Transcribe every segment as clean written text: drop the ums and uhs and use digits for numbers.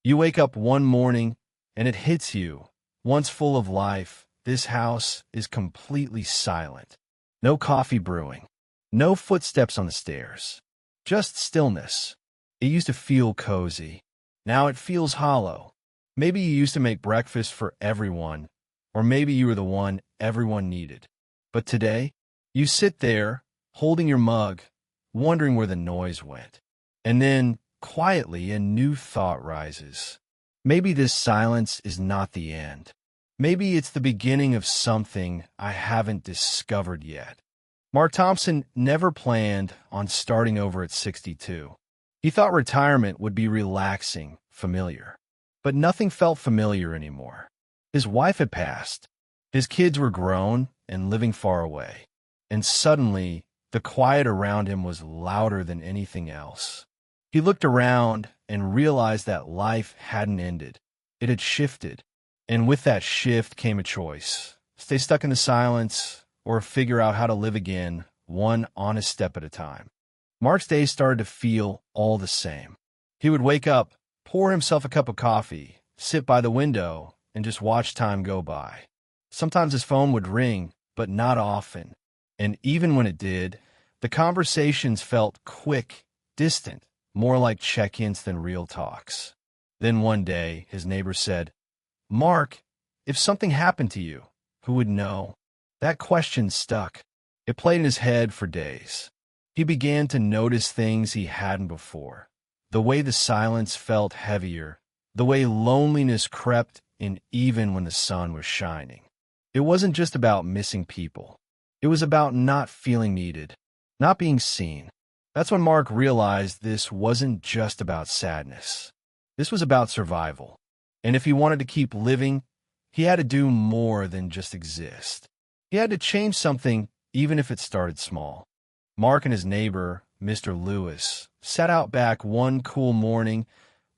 You wake up one morning and it hits you. Once full of life, this house is completely silent. No coffee brewing. No footsteps on the stairs. Just stillness. It used to feel cozy. Now it feels hollow. Maybe you used to make breakfast for everyone, or maybe you were the one everyone needed. But today, you sit there, holding your mug, wondering where the noise went. And then, quietly, a new thought rises. Maybe this silence is not the end. Maybe it's the beginning of something I haven't discovered yet. Mark Thompson never planned on starting over at 62. He thought retirement would be relaxing, familiar. But nothing felt familiar anymore. His wife had passed. His kids were grown and living far away. And suddenly, the quiet around him was louder than anything else. He looked around and realized that life hadn't ended. It had shifted. And with that shift came a choice. Stay stuck in the silence or figure out how to live again, one honest step at a time. Mark's days started to feel all the same. He would wake up, pour himself a cup of coffee, sit by the window, and just watch time go by. Sometimes his phone would ring, but not often. And even when it did, the conversations felt quick, distant, more like check-ins than real talks. Then one day, his neighbor said, "Mark, if something happened to you, who would know?" That question stuck. It played in his head for days. He began to notice things he hadn't before. The way the silence felt heavier, the way loneliness crept in even when the sun was shining. It wasn't just about missing people. It was about not feeling needed, not being seen. That's when Mark realized this wasn't just about sadness. This was about survival. And if he wanted to keep living, he had to do more than just exist. He had to change something, even if it started small. Mark and his neighbor, Mr. Lewis, sat out back one cool morning,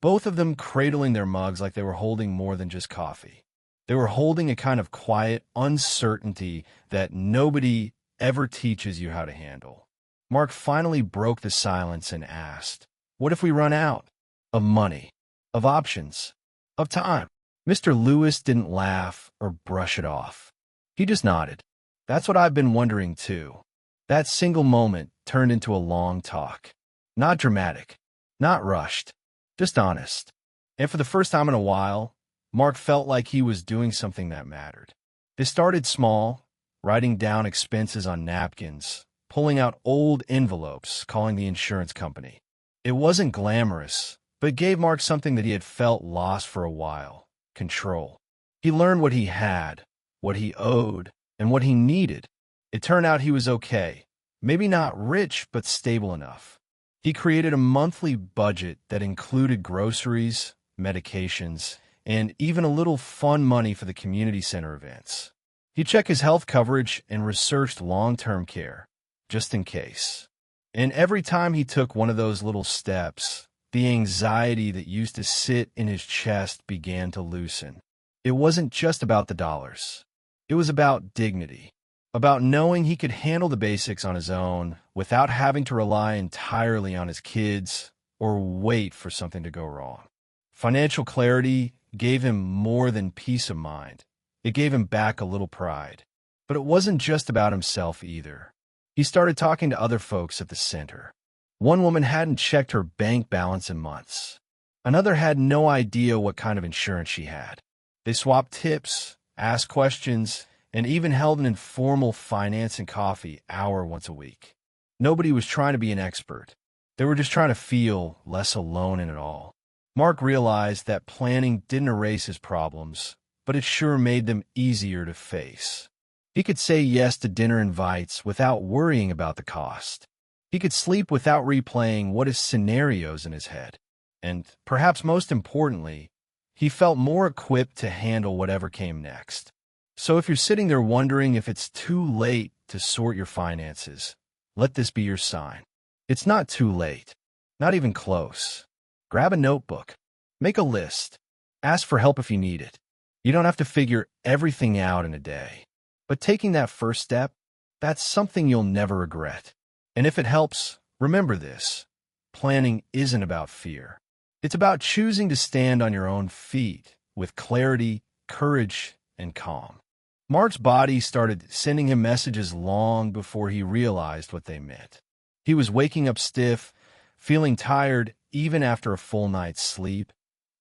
both of them cradling their mugs like they were holding more than just coffee. They were holding a kind of quiet uncertainty that nobody ever teaches you how to handle. Mark finally broke the silence and asked, "What if we run out? Of money, of options, of time?" Mr. Lewis didn't laugh or brush it off. He just nodded. "That's what I've been wondering too." That single moment turned into a long talk. Not dramatic, not rushed, just honest. And for the first time in a while, Mark felt like he was doing something that mattered. They started small, writing down expenses on napkins, pulling out old envelopes, calling the insurance company. It wasn't glamorous, but it gave Mark something that he had felt lost for a while: control. He learned what he had, what he owed, and what he needed. It turned out he was okay. Maybe not rich, but stable enough. He created a monthly budget that included groceries, medications, and even a little fun money for the community center events. He checked his health coverage and researched long-term care, just in case. And every time he took one of those little steps, the anxiety that used to sit in his chest began to loosen. It wasn't just about the dollars. It was about dignity, about knowing he could handle the basics on his own without having to rely entirely on his kids or wait for something to go wrong. Financial clarity gave him more than peace of mind. It gave him back a little pride. But it wasn't just about himself either. He started talking to other folks at the center. One woman hadn't checked her bank balance in months. Another had no idea what kind of insurance she had. They swapped tips, asked questions, and even held an informal finance and coffee hour once a week. Nobody was trying to be an expert. They were just trying to feel less alone in it all. Mark realized that planning didn't erase his problems, but it sure made them easier to face. He could say yes to dinner invites without worrying about the cost. He could sleep without replaying what if scenarios in his head. And perhaps most importantly, he felt more equipped to handle whatever came next. So if you're sitting there wondering if it's too late to sort your finances, let this be your sign. It's not too late, not even close. Grab a notebook, make a list, ask for help if you need it. You don't have to figure everything out in a day. But taking that first step, that's something you'll never regret. And if it helps, remember this: planning isn't about fear. It's about choosing to stand on your own feet with clarity, courage, and calm. Mark's body started sending him messages long before he realized what they meant. He was waking up stiff, feeling tired even after a full night's sleep,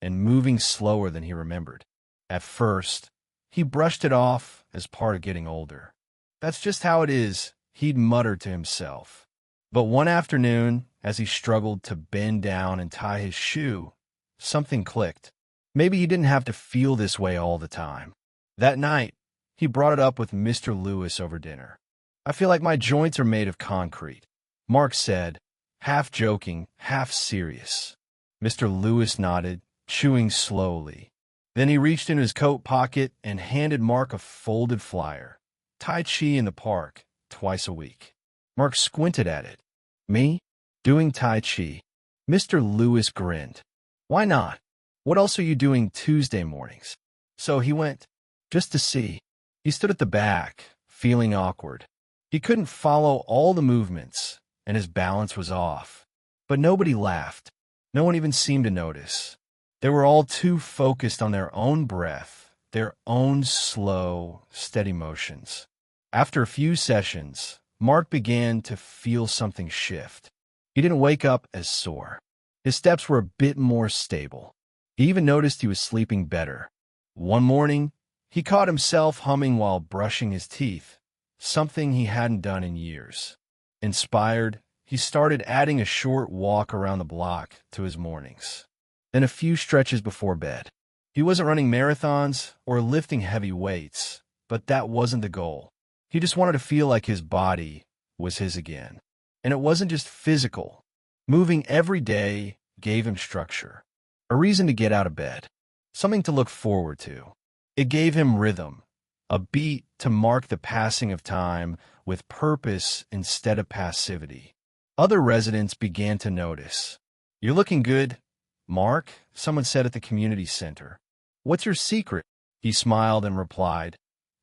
and moving slower than he remembered. At first, he brushed it off as part of getting older. That's just how it is, he'd muttered to himself. But one afternoon, as he struggled to bend down and tie his shoe, something clicked. Maybe he didn't have to feel this way all the time. That night, he brought it up with Mr. Lewis over dinner. "I feel like my joints are made of concrete," Mark said, half joking, half serious. Mr. Lewis nodded, chewing slowly. Then he reached into his coat pocket and handed Mark a folded flyer. Tai Chi in the park, twice a week. Mark squinted at it. "Me? Doing Tai Chi?" Mr. Lewis grinned. "Why not? What else are you doing Tuesday mornings?" So he went, just to see. He stood at the back, feeling awkward. He couldn't follow all the movements, and his balance was off. But nobody laughed. No one even seemed to notice. They were all too focused on their own breath, their own slow, steady motions. After a few sessions, Mark began to feel something shift. He didn't wake up as sore. His steps were a bit more stable. He even noticed he was sleeping better. One morning, he caught himself humming while brushing his teeth, something he hadn't done in years. Inspired, he started adding a short walk around the block to his mornings, then a few stretches before bed. He wasn't running marathons or lifting heavy weights, but that wasn't the goal. He just wanted to feel like his body was his again. And it wasn't just physical. Moving every day gave him structure, a reason to get out of bed, something to look forward to. It gave him rhythm, a beat to mark the passing of time with purpose instead of passivity. Other residents began to notice. "You're looking good, Mark," someone said at the community center. "What's your secret?" He smiled and replied,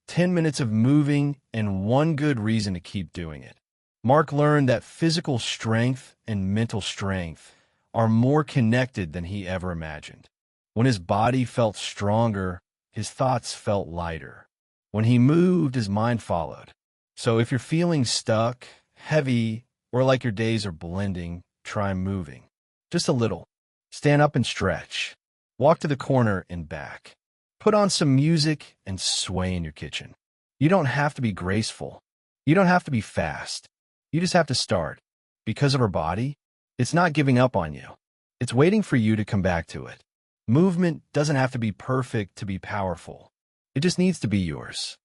10 minutes of moving and one good reason to keep doing it. Mark learned that physical strength and mental strength are more connected than he ever imagined. When his body felt stronger, his thoughts felt lighter. When he moved, his mind followed. So if you're feeling stuck, heavy, or like your days are blending, try moving. Just a little. Stand up and stretch. Walk to the corner and back. Put on some music and sway in your kitchen. You don't have to be graceful. You don't have to be fast. You just have to start. Because of her body, it's not giving up on you. It's waiting for you to come back to it. Movement doesn't have to be perfect to be powerful. It just needs to be yours.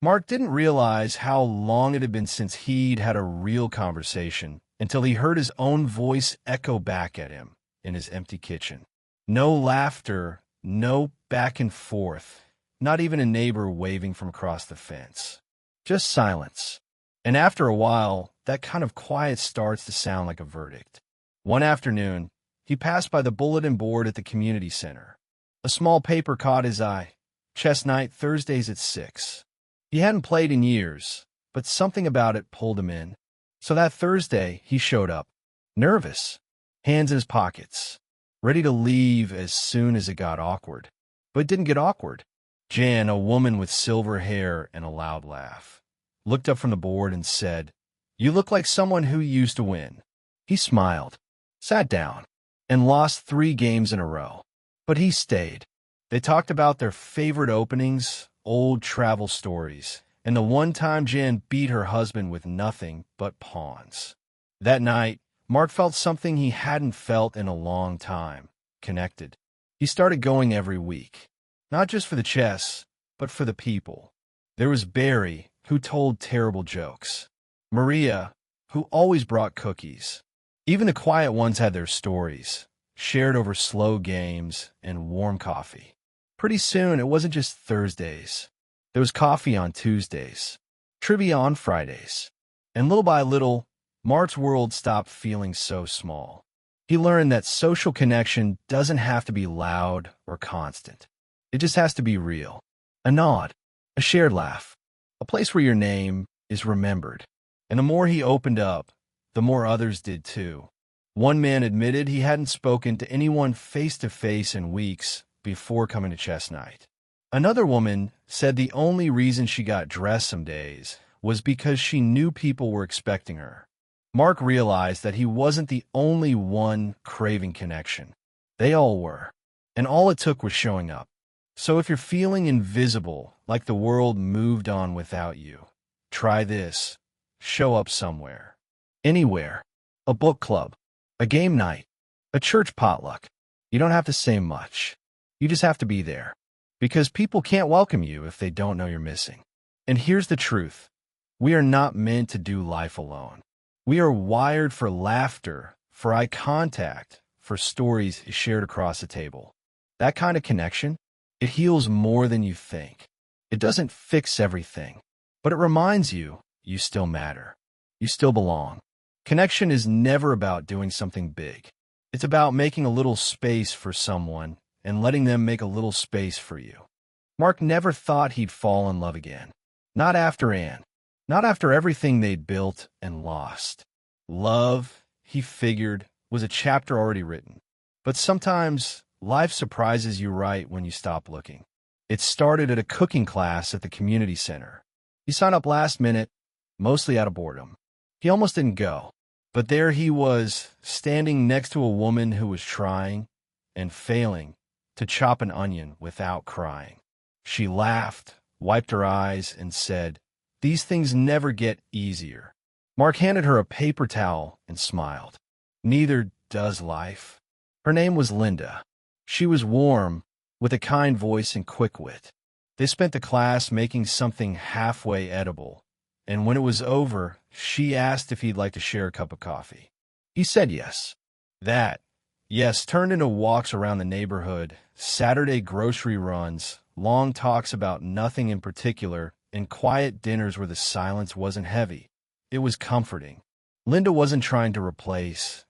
Mark didn't realize how long it had been since he'd had a real conversation until he heard his own voice echo back at him in his empty kitchen. No laughter, no back and forth, not even a neighbor waving from across the fence. Just silence. And after a while, that kind of quiet starts to sound like a verdict. One afternoon, he passed by the bulletin board at the community center. A small paper caught his eye. Chess night Thursdays at 6. He hadn't played in years, but something about it pulled him in. So that Thursday, he showed up, nervous, hands in his pockets, ready to leave as soon as it got awkward. But it didn't get awkward. Jan, a woman with silver hair and a loud laugh, looked up from the board and said, "You look like someone who used to win." He smiled, sat down, and lost 3 games in a row. But he stayed. They talked about their favorite openings, old travel stories, and the one time Jan beat her husband with nothing but pawns. That night, Mark felt something he hadn't felt in a long time, connected. He started going every week, not just for the chess, but for the people. There was Barry, who told terrible jokes. Maria, who always brought cookies. Even the quiet ones had their stories, shared over slow games and warm coffee. Pretty soon, it wasn't just Thursdays. There was coffee on Tuesdays, trivia on Fridays. And little by little, Mark's world stopped feeling so small. He learned that social connection doesn't have to be loud or constant. It just has to be real. A nod, a shared laugh, a place where your name is remembered. And the more he opened up, the more others did too. One man admitted he hadn't spoken to anyone face-to-face in weeks before coming to chess night. Another woman said the only reason she got dressed some days was because she knew people were expecting her. Mark realized that he wasn't the only one craving connection. They all were, and all it took was showing up. So if you're feeling invisible, like the world moved on without you, try this. Show up somewhere. Anywhere. A book club. A game night. A church potluck. You don't have to say much. You just have to be there. Because people can't welcome you if they don't know you're missing. And here's the truth. We are not meant to do life alone. We are wired for laughter, for eye contact, for stories shared across the table. That kind of connection, it heals more than you think. It doesn't fix everything, but it reminds you you still matter. You still belong. Connection is never about doing something big. It's about making a little space for someone and letting them make a little space for you. Mark never thought he'd fall in love again. Not after Anne. Not after everything they'd built and lost. Love, he figured, was a chapter already written. But sometimes life surprises you right when you stop looking. It started at a cooking class at the community center. He signed up last minute, mostly out of boredom. He almost didn't go. But there he was, standing next to a woman who was trying and failing to chop an onion without crying. She laughed, wiped her eyes, and said, "These things never get easier." Mark handed her a paper towel and smiled. Neither does life. Her name was Linda. She was warm, with a kind voice and quick wit. They spent the class making something halfway edible, and when it was over, she asked if he'd like to share a cup of coffee. He said yes. That, yes, turned into walks around the neighborhood, Saturday grocery runs, long talks about nothing in particular, and quiet dinners where the silence wasn't heavy. It was comforting. Linda wasn't trying to replace,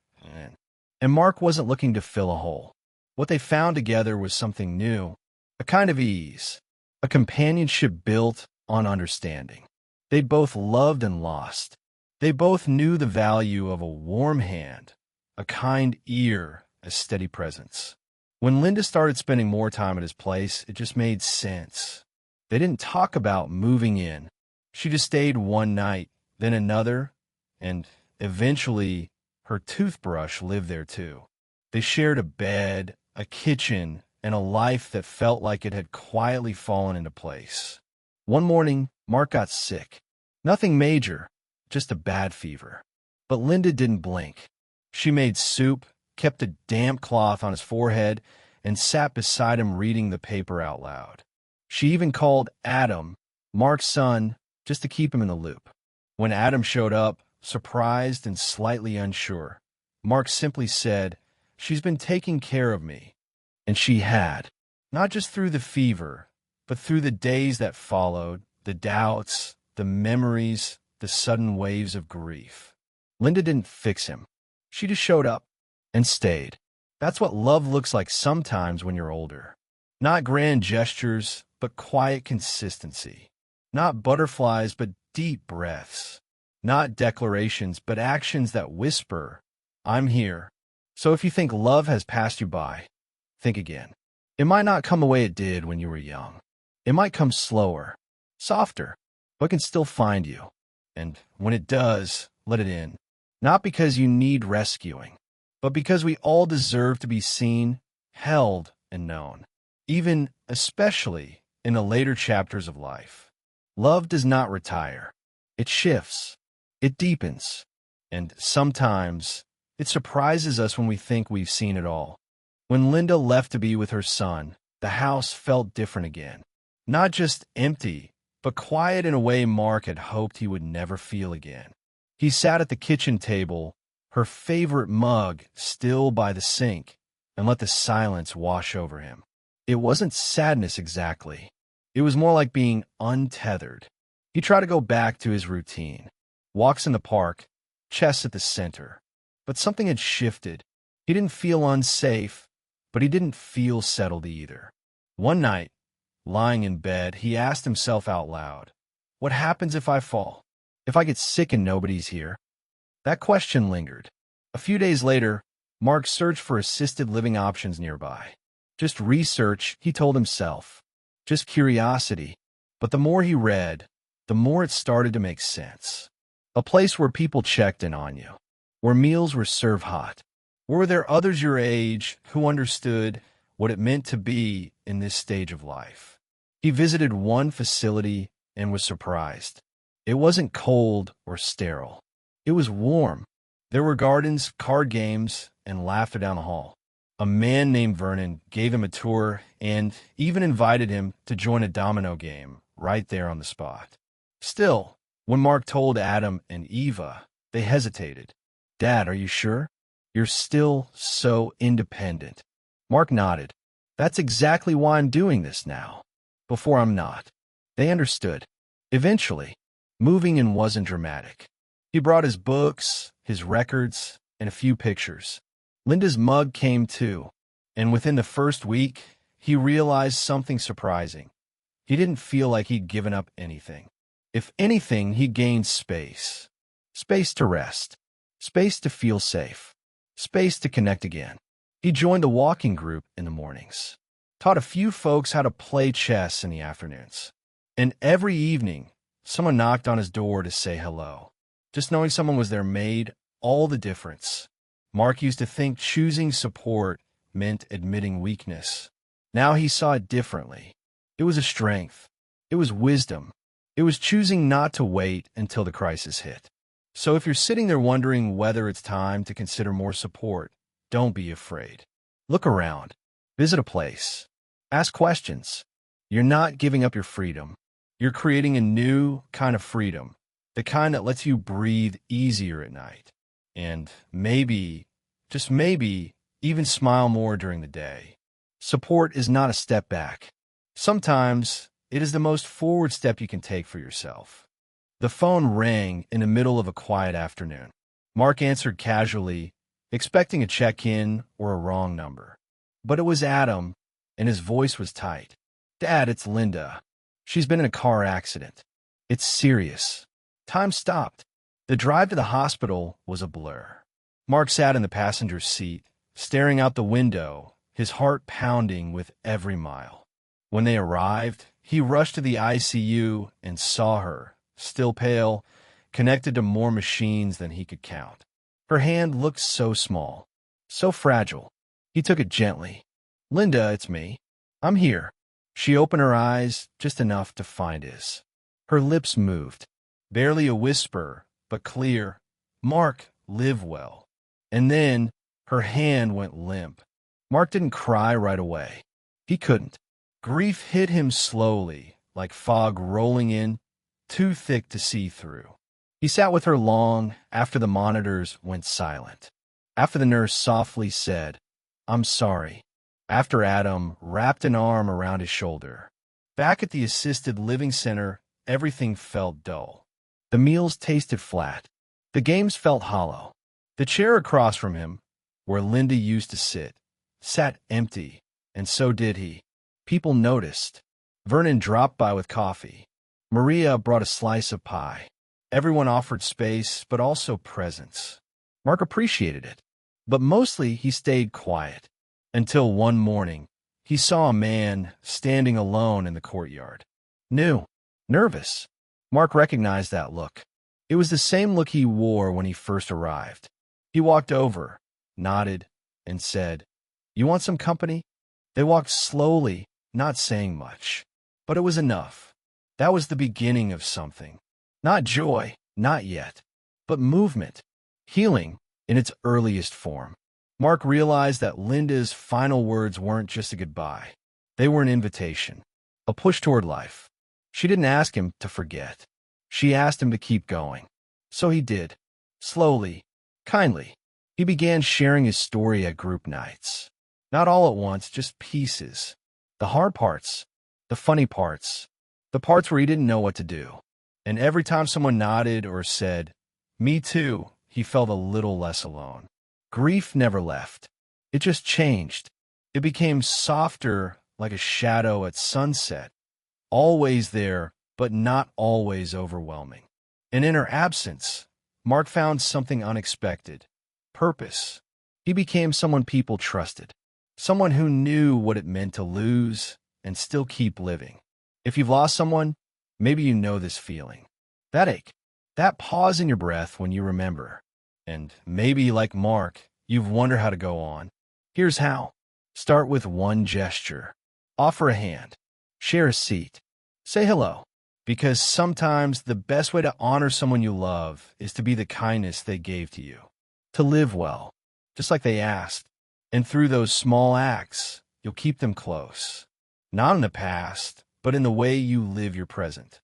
and Mark wasn't looking to fill a hole. What they found together was something new, a kind of ease, a companionship built on understanding. They both loved and lost. They both knew the value of a warm hand, a kind ear, a steady presence. When Linda started spending more time at his place, it just made sense. They didn't talk about moving in. She just stayed one night, then another, and eventually her toothbrush lived there too. They shared a bed, a kitchen, and a life that felt like it had quietly fallen into place. One morning, Mark got sick. Nothing major, just a bad fever. But Linda didn't blink. She made soup, kept a damp cloth on his forehead, and sat beside him reading the paper out loud. She even called Adam, Mark's son, just to keep him in the loop. When Adam showed up, surprised and slightly unsure, Mark simply said, "She's been taking care of me." And she had, not just through the fever, but through the days that followed, the doubts, the memories, the sudden waves of grief. Linda didn't fix him. She just showed up and stayed. That's what love looks like sometimes when you're older. Not grand gestures, but quiet consistency. Not butterflies, but deep breaths. Not declarations, but actions that whisper, "I'm here." So if you think love has passed you by, think again. It might not come the way it did when you were young. It might come slower, softer, but can still find you. And when it does, let it in. Not because you need rescuing, but because we all deserve to be seen, held, and known. Even, especially, in the later chapters of life. Love does not retire. It shifts. It deepens. And sometimes, it surprises us when we think we've seen it all. When Linda left to be with her son, the house felt different again. Not just empty, but quiet in a way Mark had hoped he would never feel again. He sat at the kitchen table, her favorite mug still by the sink, and let the silence wash over him. It wasn't sadness exactly. It was more like being untethered. He tried to go back to his routine. Walks in the park, chess at the center. But something had shifted. He didn't feel unsafe, but he didn't feel settled either. One night, lying in bed, he asked himself out loud, "What happens if I fall? If I get sick and nobody's here?" That question lingered. A few days later, Mark searched for assisted living options nearby. Just research, he told himself. Just curiosity. But the more he read, the more it started to make sense. A place where people checked in on you, where meals were served hot. Were there others your age who understood what it meant to be in this stage of life? He visited one facility and was surprised. It wasn't cold or sterile. It was warm. There were gardens, card games, and laughter down the hall. A man named Vernon gave him a tour and even invited him to join a domino game right there on the spot. Still, when Mark told Adam and Eva, they hesitated. "Dad, are you sure? You're still so independent." Mark nodded. "That's exactly why I'm doing this now. Before I'm not." They understood. Eventually, moving in wasn't dramatic. He brought his books, his records, and a few pictures. Linda's mug came too, and within the first week, he realized something surprising. He didn't feel like he'd given up anything. If anything, he gained space. Space to rest. Space to feel safe. Space to connect again. He joined a walking group in the mornings, taught a few folks how to play chess in the afternoons. And every evening, someone knocked on his door to say hello. Just knowing someone was there made all the difference. Mark used to think choosing support meant admitting weakness. Now he saw it differently. It was a strength. It was wisdom. It was choosing not to wait until the crisis hit. So if you're sitting there wondering whether it's time to consider more support, don't be afraid. Look around. Visit a place. Ask questions. You're not giving up your freedom. You're creating a new kind of freedom, the kind that lets you breathe easier at night. And maybe, just maybe, even smile more during the day. Support is not a step back. Sometimes it is the most forward step you can take for yourself. The phone rang in the middle of a quiet afternoon. Mark answered casually, expecting a check-in or a wrong number. But it was Adam, and his voice was tight. "Dad, it's Linda. She's been in a car accident. It's serious." Time stopped. The drive to the hospital was a blur. Mark sat in the passenger seat, staring out the window, his heart pounding with every mile. When they arrived, he rushed to the ICU and saw her, still pale, connected to more machines than he could count. Her hand looked so small, so fragile. He took it gently. "Linda, it's me. I'm here." She opened her eyes just enough to find his. Her lips moved. Barely a whisper, but clear. "Mark, live well." And then her hand went limp. Mark didn't cry right away. He couldn't. Grief hit him slowly, like fog rolling in, too thick to see through. He sat with her long after the monitors went silent. After the nurse softly said, "I'm sorry." After Adam wrapped an arm around his shoulder. Back at the assisted living center, everything felt dull. The meals tasted flat. The games felt hollow. The chair across from him, where Linda used to sit, sat empty, and so did he. People noticed. Vernon dropped by with coffee. Maria brought a slice of pie. Everyone offered space, but also presence. Mark appreciated it. But mostly he stayed quiet. Until one morning, he saw a man standing alone in the courtyard. New. Nervous. Mark recognized that look. It was the same look he wore when he first arrived. He walked over, nodded, and said, "You want some company?" They walked slowly, not saying much. But it was enough. That was the beginning of something. Not joy, not yet, but movement. Healing in its earliest form. Mark realized that Linda's final words weren't just a goodbye. They were an invitation, a push toward life. She didn't ask him to forget. She asked him to keep going. So he did. Slowly, kindly. He began sharing his story at group nights. Not all at once, just pieces. The hard parts, the funny parts, the parts where he didn't know what to do. And every time someone nodded or said, "Me too," he felt a little less alone. Grief never left. It just changed. It became softer, like a shadow at sunset. Always there, but not always overwhelming. And in her absence, Mark found something unexpected. purpose. He became someone people trusted, someone who knew what it meant to lose and still keep living. If you've lost someone, maybe you know this feeling. That ache, that pause in your breath when you remember. And maybe, like Mark, you've wondered how to go on. Here's how. Start with one gesture. Offer a hand. Share a seat. Say hello. Because sometimes the best way to honor someone you love is to be the kindness they gave to you. To live well, just like they asked. And through those small acts, you'll keep them close. Not in the past, but in the way you live your present.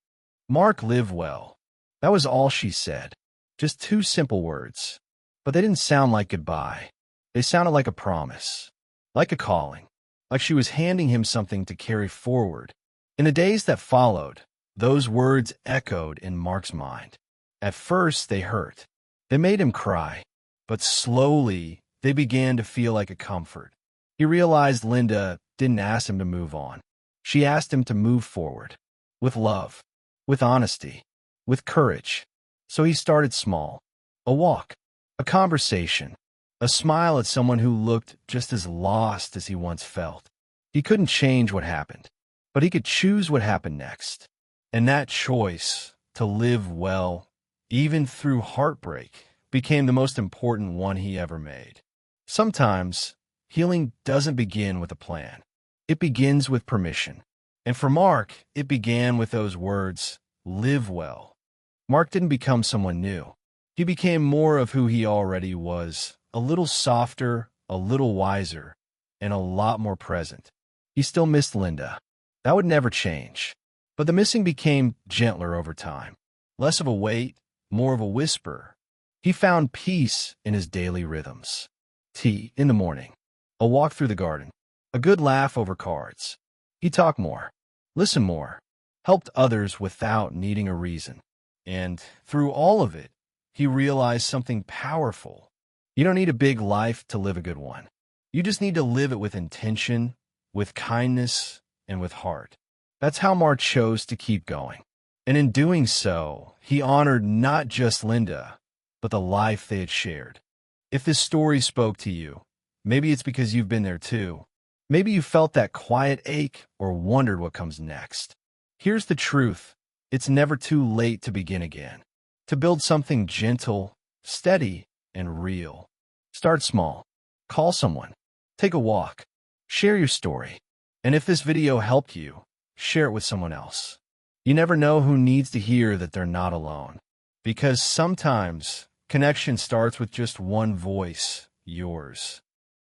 Mark lived well. That was all she said. Just two simple words. But they didn't sound like goodbye. They sounded like a promise. Like a calling. Like she was handing him something to carry forward. In the days that followed, those words echoed in Mark's mind. At first, they hurt. They made him cry. But slowly, they began to feel like a comfort. He realized Linda didn't ask him to move on. She asked him to move forward. With love. With honesty. With courage. So he started small. A walk. A conversation. A smile at someone who looked just as lost as he once felt. He couldn't change what happened, but he could choose what happened next. And that choice, to live well, even through heartbreak, became the most important one he ever made. Sometimes, healing doesn't begin with a plan. It begins with permission. And for Mark, it began with those words, live well. Mark didn't become someone new. He became more of who he already was, a little softer, a little wiser, and a lot more present. He still missed Linda. That would never change. But the missing became gentler over time. Less of a weight, more of a whisper. He found peace in his daily rhythms. Tea in the morning. A walk through the garden. A good laugh over cards. He talked more. Listened more. Helped others without needing a reason. And through all of it, he realized something powerful. You don't need a big life to live a good one. You just need to live it with intention, with kindness, and with heart. That's how Mark chose to keep going. And in doing so, he honored not just Linda, but the life they had shared. If this story spoke to you, maybe it's because you've been there too. Maybe you felt that quiet ache or wondered what comes next. Here's the truth. It's never too late to begin again. To build something gentle, steady, and real. Start small. Call someone. Take a walk. Share your story. And if this video helped you, share it with someone else. You never know who needs to hear that they're not alone. Because sometimes connection starts with just one voice, yours.